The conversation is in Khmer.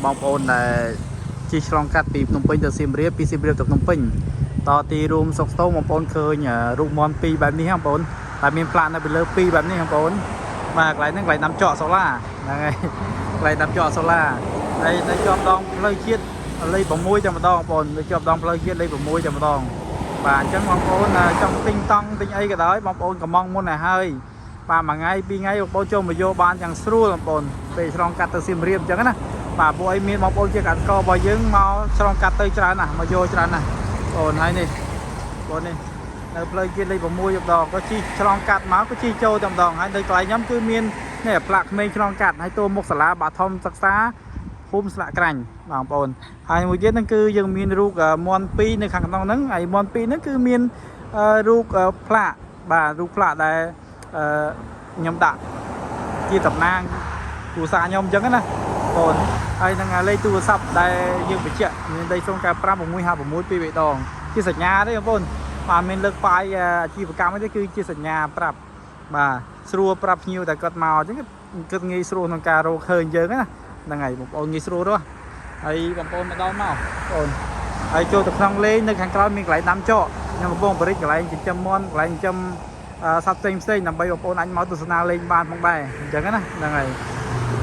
bóng ôn là chỉ trong cắtពីភ្នំពេញទៅសៀមរាបពីសៀមរាបទៅភ្នំពេញតទីរួមសុកស្ទោបងប្អូនឃើញរូបមន្ត2បែបនេះបងប្អូនតែមានផ្លាកនៅពីលើ2បែបនេះបងប្អូនបាទកន្លែងហ្នឹងកន្លែងដាំចកសូឡាហ្នឹងហើយកន្លែងដាំចកសូឡាហើយនៅជាប់ដងផ្លូវជាតិលេខ6តែម្ដងបងប្អូននៅជាប់ដងផ្លូវជាតិលេខ6តែម្ដងបាទអញ្ចឹងបងប្អូនចង់ទិញតង់ទិញអីក៏ដោយបងប្អូនកំងមុនឲ្យហើយបាទមួយថ្ងៃ2ថ្ងៃបងប្អូនចូលមកយកបានយ៉ាងស្រួលបងប្អូនពេលឆ្លងកាត់ទៅសៀមរាបអញ្ចឹងណាបាទពួកអីមានបងប្អូនជាកសិកររបស់យើងមកឆ្លងកាត់ទៅច្រើនណាស់មកយកច្រើនណាស់បងហើយនេះបងនេះនៅផ្លូវជាតិលេខ6ម្ដងក៏ជីឆ្លងកាត់មកក៏ជីចូលតែម្ដងហើយនៅកន្លែងខ្ញុំគឺមាននេះផ្លាកក្មេងឆ្លងកាត់ហើយតួមុខសាលាបាធំសិក្សាភូមិស្លាកក្រាញ់បងប្អូនហើយមួយទៀតហ្នឹងគឺយើងមានរូបមន់2នៅខាងក្នុងហ្នឹងហើយមន់2ហ្នឹងគឺមានរូបផ្លាកបាទរូបផ្លាកដែលខ្ញុំដាក់ជាតំណាងគ្រួសារខ្ញុំអញ្ចឹងណាបងហើយនឹងលេខទូរស័ព្ទដែលយើងបញ្ជាក់មានដី095 656 2 ដងជាសញ្ញាទេបងប្អូនបាទមានលើកប៉ាយអាជីវកម្មទេគឺជាសញ្ញាប្រាប់បាទស្រួលប្រាប់ភ្ញៀវតែគាត់មកអញ្ចឹងគិតងាយស្រួលក្នុងការរកឃើញយើងណាហ្នឹងហើយបងប្អូនងាយស្រួលទេហើយបងប្អូនមកដល់មកបងប្អូនហើយចូលទៅក្នុងលេងនៅខាងក្រោយមានកន្លែងដាំចកខ្ញុំកំពុងបរិចកន្លែងចិញ្ចឹមមាន់កន្លែងចិញ្ចឹមសត្វផ្សេងដើម្បីបងប្អូនអាចមកទស្សនាលេងបានផងដែរអញ្ចឹងណាហ្នឹងហើយ